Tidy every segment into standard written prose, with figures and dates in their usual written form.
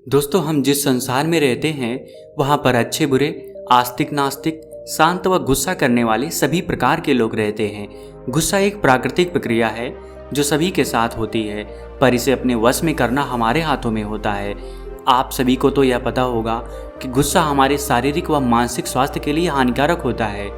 दोस्तों, हम जिस संसार में रहते हैं वहाँ पर अच्छे बुरे, आस्तिक नास्तिक, शांत व गुस्सा करने वाले सभी प्रकार के लोग रहते हैं। गुस्सा एक प्राकृतिक प्रक्रिया है जो सभी के साथ होती है, पर इसे अपने वश में करना हमारे हाथों में होता है। आप सभी को तो यह पता होगा कि गुस्सा हमारे शारीरिक व मानसिक स्वास्थ्य के लिए हानिकारक होता है।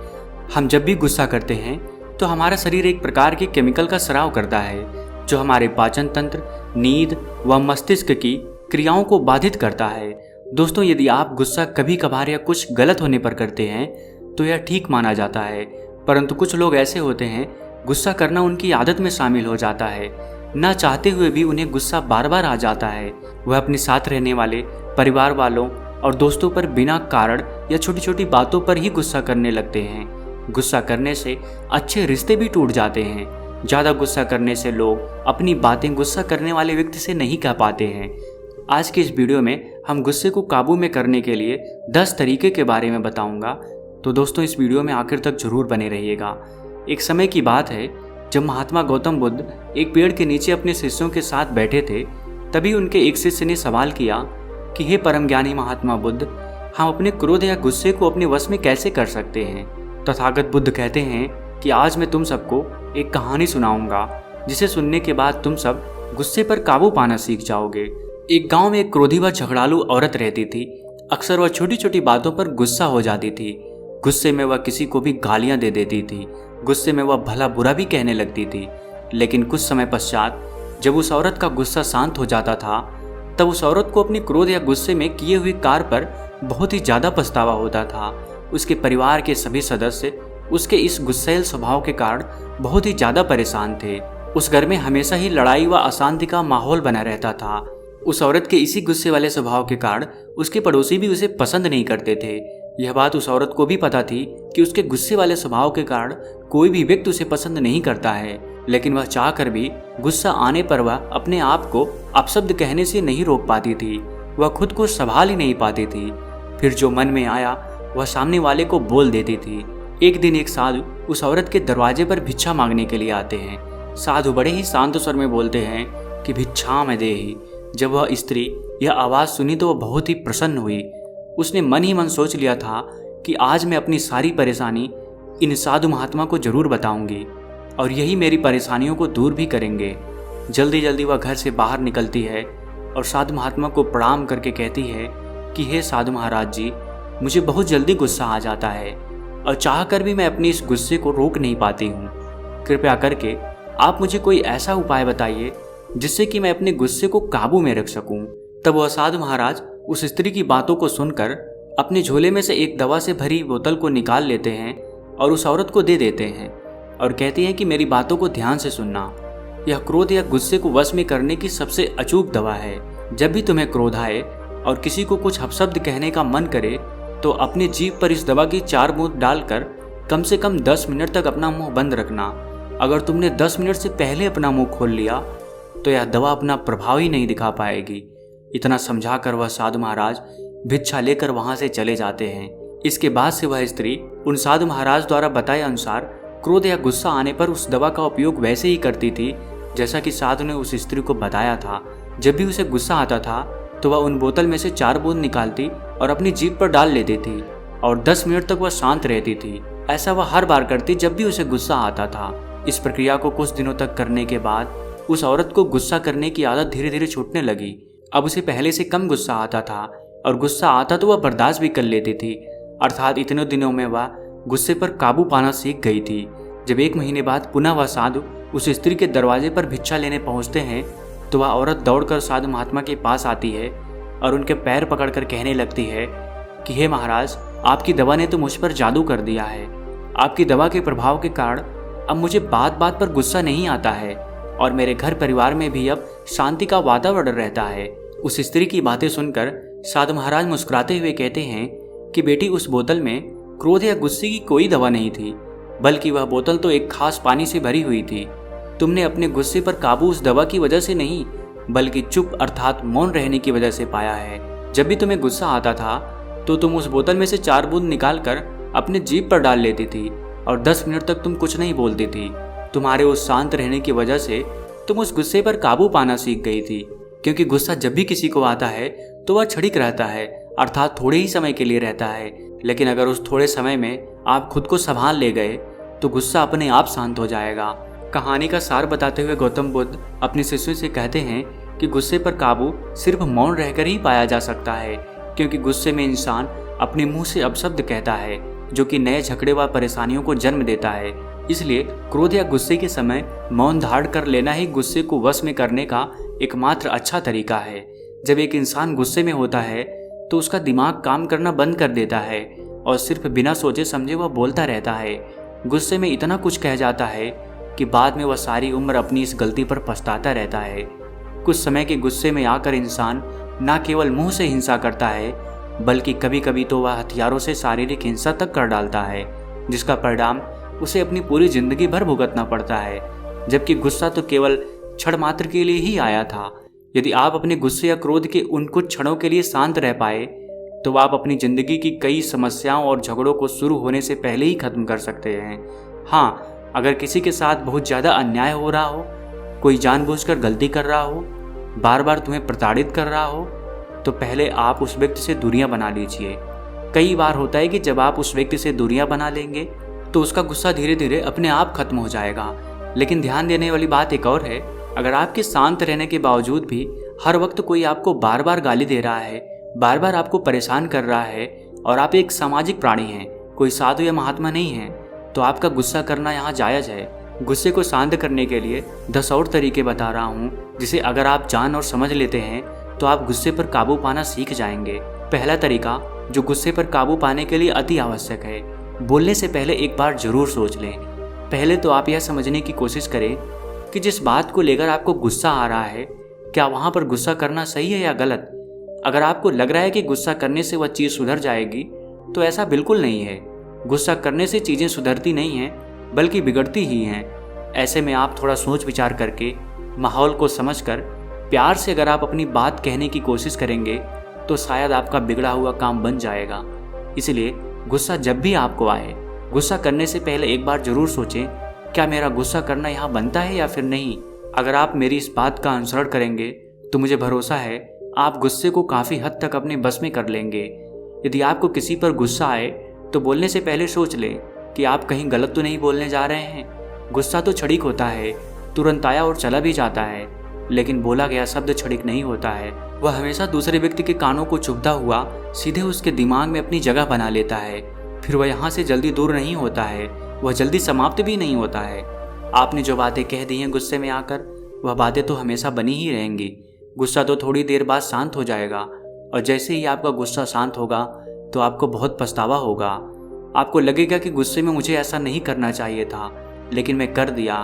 हम जब भी गुस्सा करते हैं तो हमारा शरीर एक प्रकार के केमिकल का स्राव करता है जो हमारे पाचन तंत्र, नींद व मस्तिष्क की क्रियाओं को बाधित करता है। दोस्तों, यदि आप गुस्सा कभी कभार या कुछ गलत होने पर करते हैं तो यह ठीक माना जाता है, परंतु कुछ लोग ऐसे होते हैं गुस्सा करना उनकी आदत में शामिल हो जाता है। न चाहते हुए भी उन्हें गुस्सा बार बार आ जाता है। वह अपने साथ रहने वाले, परिवार वालों और दोस्तों पर बिना कारण या छोटी छोटी बातों पर ही गुस्सा करने लगते हैं। गुस्सा करने से अच्छे रिश्ते भी टूट जाते हैं। ज़्यादा गुस्सा करने से लोग अपनी बातें गुस्सा करने वाले व्यक्ति से नहीं कह पाते हैं। आज की इस वीडियो में हम गुस्से को काबू में करने के लिए 10 तरीके के बारे में बताऊंगा। तो दोस्तों, इस वीडियो में आखिर तक जरूर बने रहिएगा। एक समय की बात है जब महात्मा गौतम बुद्ध एक पेड़ के नीचे अपने शिष्यों के साथ बैठे थे। तभी उनके एक शिष्य ने सवाल किया कि हे परम ज्ञानी महात्मा बुद्ध, हम अपने क्रोध या गुस्से को अपने वश में कैसे कर सकते हैं। तथागत बुद्ध कहते हैं कि आज मैं तुम सबको एक कहानी सुनाऊंगा जिसे सुनने के बाद तुम सब गुस्से पर काबू पाना सीख जाओगे। एक गांव में एक क्रोधी व झगड़ालू औरत रहती थी। अक्सर वह छोटी छोटी बातों पर गुस्सा हो जाती थी। गुस्से में वह किसी को भी गालियां दे देती थी। गुस्से में वह भला बुरा भी कहने लगती थी। लेकिन कुछ समय पश्चात जब उस औरत का गुस्सा शांत हो जाता था तब उस औरत को अपने क्रोध या गुस्से में किए हुए कार्य पर बहुत ही ज्यादा पछतावा होता था। उसके परिवार के सभी सदस्य उसके इस गुस्सैल स्वभाव के कारण बहुत ही ज्यादा परेशान थे। उस घर में हमेशा ही लड़ाई व अशांति का माहौल बना रहता था। उस औरत के इसी गुस्से वाले स्वभाव के कारण उसके पड़ोसी भी उसे पसंद नहीं करते थे। यह बात उस औरत को भी पता थी कि उसके गुस्से वाले स्वभाव के कारण कोई भी व्यक्ति उसे पसंद नहीं करता है, लेकिन वह चाहकर भी गुस्सा आने पर वह अपने आप को अपशब्द कहने से नहीं रोक पाती थी। वह खुद को संभाल ही नहीं पाती थी। फिर जो मन में आया वह सामने वाले को बोल देती थी। एक दिन एक साधु उस औरत के दरवाजे पर भिक्षा मांगने के लिए आते हैं। साधु बड़े ही शांत स्वर में बोलते हैं कि भिक्षा में देहि। जब वह स्त्री यह आवाज़ सुनी तो वह बहुत ही प्रसन्न हुई। उसने मन ही मन सोच लिया था कि आज मैं अपनी सारी परेशानी इन साधु महात्मा को जरूर बताऊंगी और यही मेरी परेशानियों को दूर भी करेंगे। जल्दी जल्दी वह घर से बाहर निकलती है और साधु महात्मा को प्रणाम करके कहती है कि हे साधु महाराज जी, मुझे बहुत जल्दी गुस्सा आ जाता है और चाह कर भी मैं अपनी इस गुस्से को रोक नहीं पाती हूँ। कृपया करके आप मुझे कोई ऐसा उपाय बताइए जिससे कि मैं अपने गुस्से को काबू में रख सकूं। तब वह साधु महाराज उस स्त्री की बातों को सुनकर अपने झोले में से एक दवा से भरी बोतल को निकाल लेते हैं और उस औरत को दे देते हैं और कहते हैं कि मेरी बातों को ध्यान से सुनना। यह क्रोध या गुस्से को वश में करने की सबसे अचूक दवा है। जब भी तुम्हें क्रोध आए और किसी को कुछ अपशब्द कहने का मन करे तो अपनी जीभ पर इस दवा की 4 बूंद डालकर कम से कम 10 मिनट तक अपना मुंह बंद रखना। अगर तुमने 10 मिनट से पहले अपना मुंह खोल लिया तो यह दवा अपना प्रभाव ही नहीं दिखा पाएगी। इतना समझाकर वह साधु महाराज भिक्षा लेकर वहां से चले जाते हैं। इसके बाद से वह स्त्री उन साधु महाराज द्वारा बताए अनुसार क्रोध या गुस्सा आने पर उस दवा का उपयोग वैसे ही करती थी जैसा कि साधु ने उस स्त्री को बताया था। जब भी उसे गुस्सा आता था तो वह उन बोतल में से 4 बूंद निकालती और अपनी जीभ पर डाल लेती थी और 10 मिनट तक वह शांत रहती थी। ऐसा वह हर बार करती जब भी उसे गुस्सा आता था। इस प्रक्रिया को कुछ दिनों तक करने के बाद उस औरत को गुस्सा करने की आदत धीरे धीरे छूटने लगी। अब उसे पहले से कम गुस्सा आता था और गुस्सा आता तो वह बर्दाश्त भी कर लेती थी। अर्थात इतने दिनों में वह गुस्से पर काबू पाना सीख गई थी। जब 1 महीने बाद पुनः वह साधु उस स्त्री के दरवाजे पर भिक्षा लेने पहुंचते हैं तो वह औरत दौड़कर साधु महात्मा के पास आती है और उनके पैर पकड़कर कहने लगती है कि हे महाराज, आपकी दवा ने तो मुझ पर जादू कर दिया है। आपकी दवा के प्रभाव के कारण अब मुझे बात बात पर गुस्सा नहीं आता है और मेरे घर परिवार में भी अब शांति का वातावरण रहता है। उस स्त्री की बातें सुनकर साधु महाराज मुस्कुराते हुए कहते हैं कि बेटी, उस बोतल में क्रोध या गुस्से की कोई दवा नहीं थी, बल्कि वह बोतल तो एक खास पानी से भरी हुई थी। तुमने अपने गुस्से पर काबू उस दवा की वजह से नहीं, बल्कि चुप अर्थात मौन रहने की वजह से पाया है। जब भी तुम्हें गुस्सा आता था तो तुम उस बोतल में से 4 बूंद निकालकर अपने जीभ पर डाल लेती थी और 10 मिनट तक तुम कुछ नहीं बोलती थी। तुम्हारे उस शांत रहने की वजह से तुम उस गुस्से पर काबू पाना सीख गई थी। क्योंकि गुस्सा जब भी किसी को आता है तो वह क्षणिक रहता है, अर्थात थोड़े ही समय के लिए रहता है। लेकिन अगर उस थोड़े समय में आप खुद को संभाल ले गए तो गुस्सा अपने आप शांत हो जाएगा। कहानी का सार बताते हुए गौतम बुद्ध अपने शिष्यों से कहते हैं कि गुस्से पर काबू सिर्फ मौन रहकर ही पाया जा सकता है, क्योंकि गुस्से में इंसान अपने मुंह से अपशब्द कहता है जो कि नए झगड़े व परेशानियों को जन्म देता है। इसलिए क्रोध या गुस्से के समय मौन धारण कर लेना ही गुस्से को वश में करने का एकमात्र अच्छा तरीका है। जब एक इंसान गुस्से में होता है तो उसका दिमाग काम करना बंद कर देता है और सिर्फ बिना सोचे समझे वह बोलता रहता है। गुस्से में इतना कुछ कह जाता है कि बाद में वह सारी उम्र अपनी इस गलती पर पछताता रहता है। कुछ समय के गुस्से में आकर इंसान न केवल मुंह से हिंसा करता है बल्कि कभी कभी तो वह हथियारों से शारीरिक हिंसा तक कर डालता है, जिसका परिणाम उसे अपनी पूरी जिंदगी भर भुगतना पड़ता है। जबकि गुस्सा तो केवल क्षण मात्र के लिए ही आया था। यदि आप अपने गुस्से या क्रोध के उन कुछ क्षणों के लिए शांत रह पाए तो आप अपनी जिंदगी की कई समस्याओं और झगड़ों को शुरू होने से पहले ही खत्म कर सकते हैं। हाँ, अगर किसी के साथ बहुत ज़्यादा अन्याय हो रहा हो, कोई जानबूझकर गलती कर रहा हो, बार बार तुम्हें प्रताड़ित कर रहा हो, तो पहले आप उस व्यक्ति से दूरियां बना लीजिए। कई बार होता है कि जब आप उस व्यक्ति से दूरियां बना लेंगे तो उसका गुस्सा धीरे धीरे अपने आप खत्म हो जाएगा। लेकिन ध्यान देने वाली बात एक और है, अगर आपके शांत रहने के बावजूद भी हर वक्त कोई आपको बार बार गाली दे रहा है, बार बार आपको परेशान कर रहा है और आप एक सामाजिक प्राणी हैं, कोई साधु या महात्मा नहीं है, तो आपका गुस्सा करना यहाँ जायज़ है। गुस्से को शांत करने के लिए 10 और तरीके बता रहा हूँ, जिसे अगर आप जान और समझ लेते हैं तो आप गुस्से पर काबू पाना सीख जाएंगे। पहला तरीका जो गुस्से पर काबू पाने के लिए अति आवश्यक है, बोलने से पहले एक बार जरूर सोच लें। पहले तो आप यह समझने की कोशिश करें कि जिस बात को लेकर आपको गुस्सा आ रहा है, क्या वहाँ पर गुस्सा करना सही है या गलत। अगर आपको लग रहा है कि गुस्सा करने से वह चीज़ सुधर जाएगी तो ऐसा बिल्कुल नहीं है। गुस्सा करने से चीज़ें सुधरती नहीं हैं बल्कि बिगड़ती ही हैं। ऐसे में आप थोड़ा सोच विचार करके, माहौल को समझकर, प्यार से अगर आप अपनी बात कहने की कोशिश करेंगे तो शायद आपका बिगड़ा हुआ काम बन जाएगा। इसलिए गुस्सा जब भी आपको आए, गुस्सा करने से पहले एक बार जरूर सोचें, क्या मेरा गुस्सा करना यहाँ बनता है या फिर नहीं। अगर आप मेरी इस बात का अनुसरण करेंगे तो मुझे भरोसा है आप गुस्से को काफ़ी हद तक अपने बस में कर लेंगे। यदि आपको किसी पर गुस्सा आए तो बोलने से पहले सोच लें कि आप कहीं गलत तो नहीं बोलने जा रहे हैं। गुस्सा तो क्षणिक होता है, तुरंत आया और चला भी जाता है, लेकिन बोला गया शब्द क्षणिक नहीं होता है। वह हमेशा दूसरे व्यक्ति के कानों को चुभता हुआ सीधे उसके दिमाग में अपनी जगह बना लेता है। फिर वह यहाँ से जल्दी दूर नहीं होता है, वह जल्दी समाप्त भी नहीं होता है। आपने जो बातें कह दी हैं गुस्से में आकर, वह बातें तो हमेशा बनी ही रहेंगी। गुस्सा तो थोड़ी देर बाद शांत हो जाएगा और जैसे ही आपका गुस्सा शांत होगा तो आपको बहुत पछतावा होगा। आपको लगेगा कि गुस्से में मुझे ऐसा नहीं करना चाहिए था, लेकिन मैं कर दिया।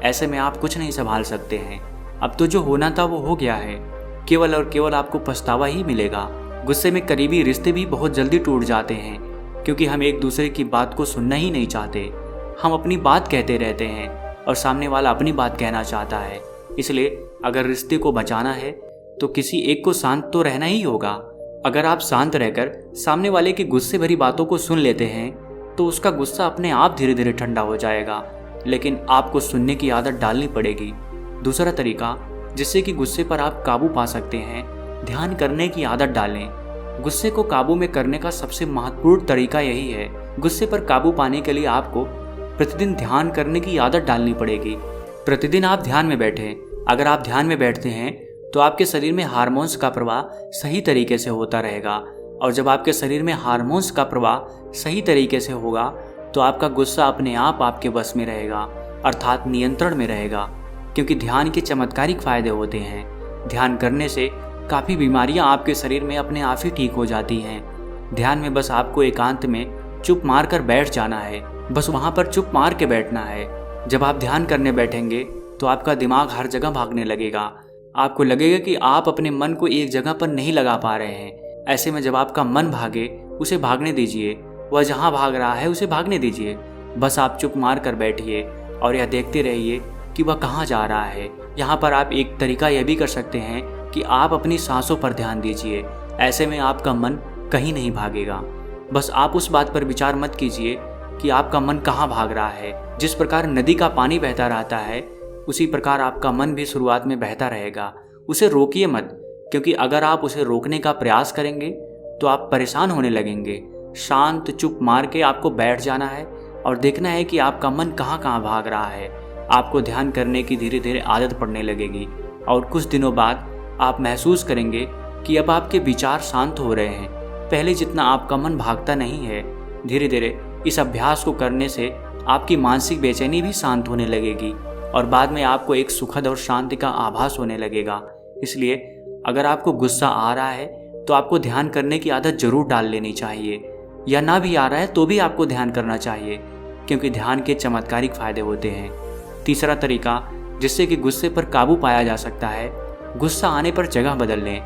ऐसे में आप कुछ नहीं संभाल सकते हैं। अब तो जो होना था वो हो गया है, केवल और केवल आपको पछतावा ही मिलेगा। गुस्से में करीबी रिश्ते भी बहुत जल्दी टूट जाते हैं क्योंकि हम एक दूसरे की बात को सुनना ही नहीं चाहते। हम अपनी बात कहते रहते हैं और सामने वाला अपनी बात कहना चाहता है। इसलिए अगर रिश्ते को बचाना है तो किसी एक को शांत तो रहना ही होगा। अगर आप शांत रहकर सामने वाले की गुस्से भरी बातों को सुन लेते हैं तो उसका गुस्सा अपने आप धीरे धीरे ठंडा हो जाएगा, लेकिन आपको सुनने की आदत डालनी पड़ेगी। दूसरा तरीका जिससे कि गुस्से पर आप काबू पा सकते हैं, ध्यान करने की आदत डालें। गुस्से को काबू में करने का सबसे महत्वपूर्ण तरीका यही है। गुस्से पर काबू पाने के लिए आपको प्रतिदिन ध्यान करने की आदत डालनी पड़ेगी। प्रतिदिन आप ध्यान में बैठें। अगर आप ध्यान में बैठते हैं तो आपके शरीर में हार्मोन्स का प्रवाह सही तरीके से होता रहेगा, और जब आपके शरीर में हार्मोन्स का प्रवाह सही तरीके से होगा तो आपका गुस्सा अपने आप आपके बस में रहेगा, अर्थात नियंत्रण में रहेगा। क्योंकि ध्यान के चमत्कारिक फायदे होते हैं। ध्यान करने से काफ़ी बीमारियां आपके शरीर में अपने आप ही ठीक हो जाती हैं। ध्यान में बस आपको एकांत में चुप मार कर बैठ जाना है, बस वहाँ पर चुप मार के बैठना है। जब आप ध्यान करने बैठेंगे तो आपका दिमाग हर जगह भागने लगेगा। आपको लगेगा कि आप अपने मन को एक जगह पर नहीं लगा पा रहे हैं। ऐसे में जब आपका मन भागे उसे भागने दीजिए, वह जहाँ भाग रहा है उसे भागने दीजिए। बस आप चुप मार कर बैठिए और यह देखते रहिए कि वह कहाँ जा रहा है। यहाँ पर आप एक तरीका यह भी कर सकते हैं कि आप अपनी सांसों पर ध्यान दीजिए। ऐसे में आपका मन कहीं नहीं भागेगा। बस आप उस बात पर विचार मत कीजिए कि आपका मन कहाँ भाग रहा है। जिस प्रकार नदी का पानी बहता रहता है उसी प्रकार आपका मन भी शुरुआत में बहता रहेगा। उसे रोकिए मत, क्योंकि अगर आप उसे रोकने का प्रयास करेंगे तो आप परेशान होने लगेंगे। शांत चुप मार के आपको बैठ जाना है और देखना है कि आपका मन कहाँ कहाँ भाग रहा है। आपको ध्यान करने की धीरे धीरे आदत पड़ने लगेगी और कुछ दिनों बाद आप महसूस करेंगे कि अब आपके विचार शांत हो रहे हैं। पहले जितना आपका मन भागता नहीं है। धीरे धीरे इस अभ्यास को करने से आपकी मानसिक बेचैनी भी शांत होने लगेगी और बाद में आपको एक सुखद और शांति का आभास होने लगेगा। इसलिए अगर आपको गुस्सा आ रहा है तो आपको ध्यान करने की आदत जरूर डाल लेनी चाहिए, या ना भी आ रहा है तो भी आपको ध्यान करना चाहिए, क्योंकि ध्यान के चमत्कारिक फायदे होते हैं। तीसरा तरीका जिससे कि गुस्से पर काबू पाया जा सकता है, गुस्सा आने पर जगह बदल लें।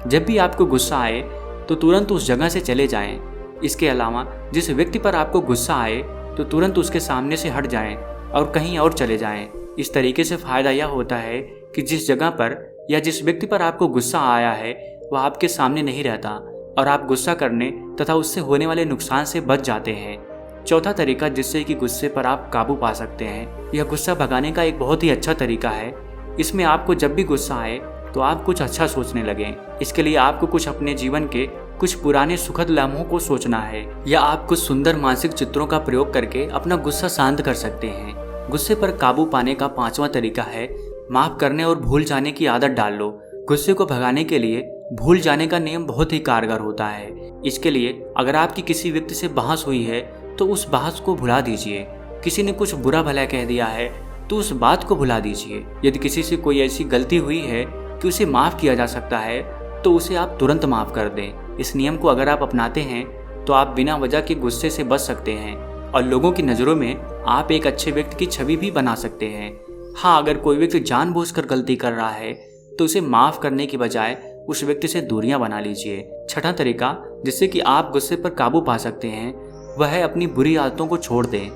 जब भी आपको गुस्सा आए तो तुरंत उस जगह से चले जाएं। इसके अलावा जिस व्यक्ति पर आपको गुस्सा आए तो तुरंत उसके सामने से हट जाएं और कहीं और चले जाएं। इस तरीके से फ़ायदा यह होता है कि जिस जगह पर या जिस व्यक्ति पर आपको गुस्सा आया है वह आपके सामने नहीं रहता और आप गुस्सा करने तथा उससे होने वाले नुकसान से बच जाते हैं। चौथा तरीका जिससे कि गुस्से पर आप काबू पा सकते हैं, यह गुस्सा भगाने का एक बहुत ही अच्छा तरीका है। इसमें आपको जब भी गुस्सा आए तो आप कुछ अच्छा सोचने लगें। इसके लिए आपको कुछ अपने जीवन के कुछ पुराने सुखद लम्हों को सोचना है, या आप कुछ सुंदर मानसिक चित्रों का प्रयोग करके अपना गुस्सा शांत कर सकते हैं। गुस्से पर काबू पाने का पांचवा तरीका है माफ करने और भूल जाने की आदत डाल लो। गुस्से को भगाने के लिए भूल जाने का नियम बहुत ही कारगर होता है। इसके लिए अगर आपकी किसी व्यक्ति से बहस हुई है तो उस बहस को भुला दीजिए। किसी ने कुछ बुरा भला कह दिया है तो उस बात को भुला दीजिए। यदि किसी से कोई ऐसी गलती हुई है कि उसे माफ किया जा सकता है तो उसे आप तुरंत माफ कर दें। इस नियम को अगर आप अपनाते हैं तो आप बिना वजह के गुस्से से बच सकते हैं और लोगों की नज़रों में आप एक अच्छे व्यक्ति की छवि भी बना सकते हैं। हाँ, अगर कोई व्यक्ति जानबूझकर गलती कर रहा है तो उसे माफ करने की बजाय उस व्यक्ति से दूरियां बना लीजिए। छठा तरीका जिससे कि आप गुस्से पर काबू पा सकते हैं वह है अपनी बुरी आदतों को छोड़ दें।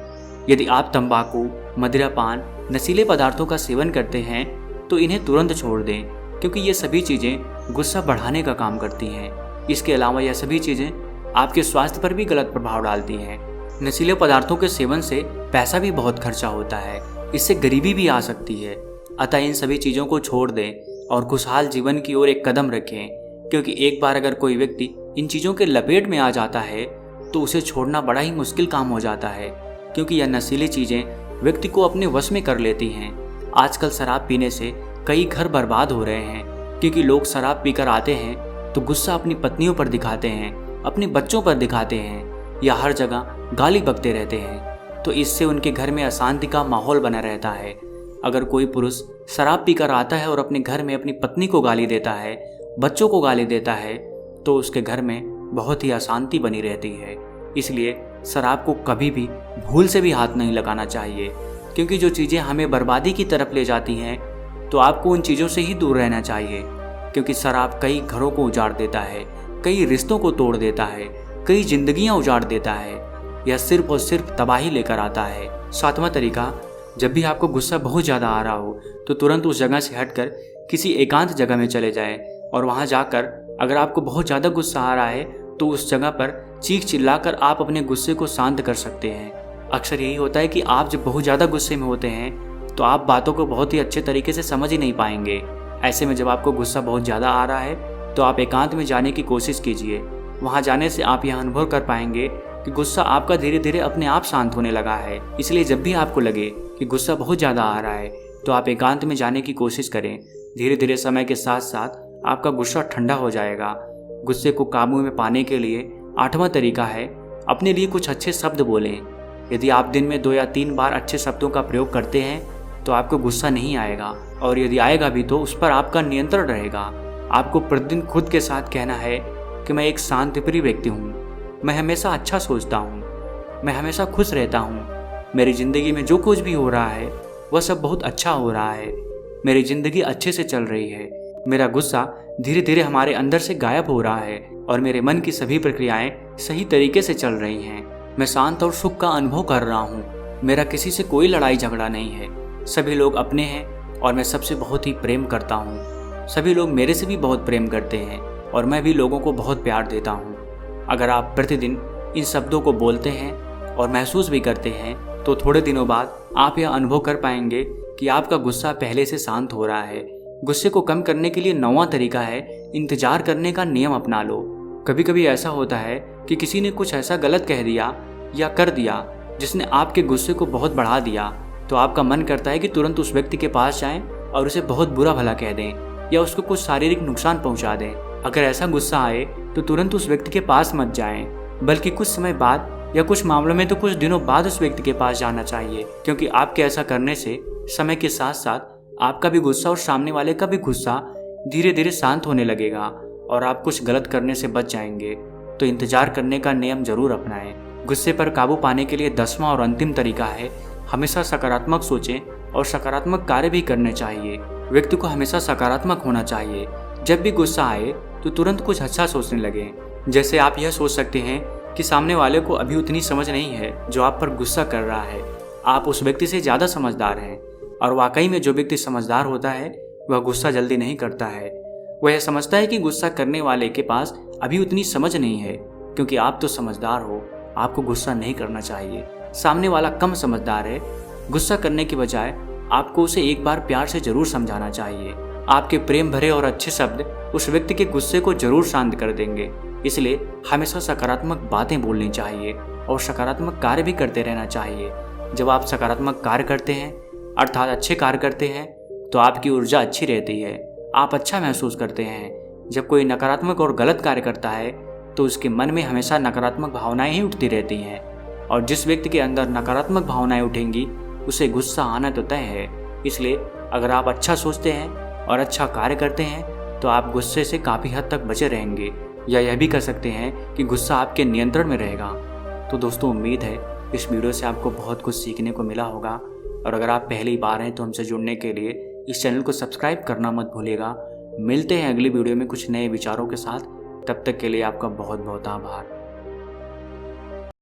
यदि आप तंबाकू, मदिरापान, नशीले पदार्थों का सेवन करते हैं तो इन्हें तुरंत छोड़ दें, क्योंकि ये सभी चीज़ें गुस्सा बढ़ाने का काम करती हैं। इसके अलावा यह सभी चीज़ें आपके स्वास्थ्य पर भी गलत प्रभाव डालती हैं। नशीले पदार्थों के सेवन से पैसा भी बहुत खर्चा होता है, इससे गरीबी भी आ सकती है। अतः इन सभी चीज़ों को छोड़ दें और खुशहाल जीवन की ओर एक कदम रखें, क्योंकि एक बार अगर कोई व्यक्ति इन चीज़ों के लपेट में आ जाता है तो उसे छोड़ना बड़ा ही मुश्किल काम हो जाता है, क्योंकि यह नशीली चीज़ें व्यक्ति को अपने वश में कर लेती हैं। आजकल शराब पीने से कई घर बर्बाद हो रहे हैं, क्योंकि लोग शराब पीकर आते हैं तो गुस्सा अपनी पत्नियों पर दिखाते हैं, अपने बच्चों पर दिखाते हैं, या हर जगह गाली बकते रहते हैं। तो इससे उनके घर में अशांति का माहौल बना रहता है। अगर कोई पुरुष शराब पीकर आता है और अपने घर में अपनी पत्नी को गाली देता है, बच्चों को गाली देता है, तो उसके घर में बहुत ही अशांति बनी रहती है। इसलिए शराब को कभी भी भूल से भी हाथ नहीं लगाना चाहिए, क्योंकि जो चीज़ें हमें बर्बादी की तरफ ले जाती हैं तो आपको उन चीज़ों से ही दूर रहना चाहिए, क्योंकि शराब कई घरों को उजाड़ देता है, कई रिश्तों को तोड़ देता है, कई जिंदगियां उजाड़ देता है। यह सिर्फ और सिर्फ तबाही लेकर आता है। सातवां तरीका, जब भी आपको गुस्सा बहुत ज़्यादा आ रहा हो तो तुरंत उस जगह से हटकर किसी एकांत जगह में चले जाएं और वहाँ जाकर अगर आपको बहुत ज़्यादा गुस्सा आ रहा है तो उस जगह पर चीख चिल्लाकर आप अपने गुस्से को शांत कर सकते हैं। अक्सर यही होता है कि आप जब बहुत ज़्यादा गुस्से में होते हैं तो आप बातों को बहुत ही अच्छे तरीके से समझ ही नहीं पाएंगे। ऐसे में जब आपको गुस्सा बहुत ज़्यादा आ रहा है तो आप एकांत में जाने की कोशिश कीजिए। वहाँ जाने से आप यह अनुभव कर पाएंगे कि गुस्सा आपका धीरे धीरे अपने आप शांत होने लगा है। इसलिए जब भी आपको लगे कि गुस्सा बहुत ज़्यादा आ रहा है तो आप एकांत में जाने की कोशिश करें। धीरे धीरे समय के साथ साथ आपका गुस्सा ठंडा हो जाएगा। गुस्से को काबू में पाने के लिए आठवां तरीका है अपने लिए कुछ अच्छे शब्द बोलें। यदि आप दिन में 2 या 3 बार अच्छे शब्दों का प्रयोग करते हैं तो आपको गुस्सा नहीं आएगा, और यदि आएगा भी तो उस पर आपका नियंत्रण रहेगा। आपको प्रतिदिन खुद के साथ कहना है कि मैं एक शांतिप्रिय व्यक्ति हूँ, मैं हमेशा अच्छा सोचता हूँ, मैं हमेशा खुश रहता हूँ, मेरी ज़िंदगी में जो कुछ भी हो रहा है वह सब बहुत अच्छा हो रहा है, मेरी ज़िंदगी अच्छे से चल रही है, मेरा गुस्सा धीरे धीरे हमारे अंदर से गायब हो रहा है और मेरे मन की सभी प्रक्रियाएं सही तरीके से चल रही हैं। मैं शांत और सुख का अनुभव कर रहा हूँ, मेरा किसी से कोई लड़ाई झगड़ा नहीं है, सभी लोग अपने हैं और मैं सबसे बहुत ही प्रेम करता हूँ, सभी लोग मेरे से भी बहुत प्रेम करते हैं और मैं भी लोगों को बहुत प्यार देता हूँ। अगर आप प्रतिदिन इन शब्दों को बोलते हैं और महसूस भी करते हैं तो थोड़े दिनों बाद आप यह अनुभव कर पाएंगे कि आपका गुस्सा पहले से शांत हो रहा है। गुस्से को कम करने के लिए 9वां तरीका है इंतजार करने का नियम अपना लो। कभी कभी ऐसा होता है कि किसी ने कुछ ऐसा गलत कह दिया या कर दिया जिसने आपके गुस्से को बहुत बढ़ा दिया, तो आपका मन करता है कि तुरंत उस व्यक्ति के पास जाएं और उसे बहुत बुरा भला कह दें या उसको कुछ शारीरिक नुकसान पहुंचा दें। अगर ऐसा गुस्सा आए तो तुरंत उस व्यक्ति के पास मत जाएं, बल्कि कुछ समय बाद या कुछ मामलों में तो कुछ दिनों बाद उस व्यक्ति के पास जाना चाहिए, क्योंकि आपके ऐसा करने से समय के साथ साथ आपका भी गुस्सा और सामने वाले का भी गुस्सा धीरे धीरे शांत होने लगेगा और आप कुछ गलत करने से बच जाएंगे। तो इंतजार करने का नियम जरूर अपनाएं। गुस्से पर काबू पाने के लिए 10वां और अंतिम तरीका है हमेशा सकारात्मक सोचें और सकारात्मक कार्य भी करने चाहिए। व्यक्ति को हमेशा सकारात्मक होना चाहिए। जब भी गुस्सा आए तो तुरंत कुछ अच्छा सोचने लगें। जैसे आप यह सोच सकते हैं कि सामने वाले को अभी उतनी समझ नहीं है जो आप पर गुस्सा कर रहा है, आप उस व्यक्ति से ज़्यादा समझदार हैं। और वाकई में जो व्यक्ति समझदार होता है वह गुस्सा जल्दी नहीं करता है। वह यह समझता है कि गुस्सा करने वाले के पास अभी उतनी समझ नहीं है, क्योंकि आप तो समझदार हो, आपको गुस्सा नहीं करना चाहिए। सामने वाला कम समझदार है। गुस्सा करने की बजाय आपको उसे एक बार प्यार से जरूर समझाना चाहिए। आपके प्रेम भरे और अच्छे शब्द उस व्यक्ति के गुस्से को जरूर शांत कर देंगे। इसलिए हमेशा सकारात्मक बातें बोलनी चाहिए और सकारात्मक कार्य भी करते रहना चाहिए। जब आप सकारात्मक कार्य करते हैं अर्थात अच्छे कार्य करते हैं तो आपकी ऊर्जा अच्छी रहती है, आप अच्छा महसूस करते हैं। जब कोई नकारात्मक और गलत कार्य करता है तो उसके मन में हमेशा नकारात्मक भावनाएं ही उठती रहती हैं, और जिस व्यक्ति के अंदर नकारात्मक भावनाएं उठेंगी उसे गुस्सा आना तो तय है। इसलिए अगर आप अच्छा सोचते हैं और अच्छा कार्य करते हैं तो आप गुस्से से काफ़ी हद तक बचे रहेंगे, या यह भी कर सकते हैं कि गुस्सा आपके नियंत्रण में रहेगा। तो दोस्तों, उम्मीद है इस वीडियो से आपको बहुत कुछ सीखने को मिला होगा, और अगर आप पहली बार हैं तो हमसे जुड़ने के लिए इस चैनल को सब्सक्राइब करना मत भूलिएगा। मिलते हैं अगली वीडियो में कुछ नए विचारों के साथ। तब तक के लिए आपका बहुत बहुत आभार।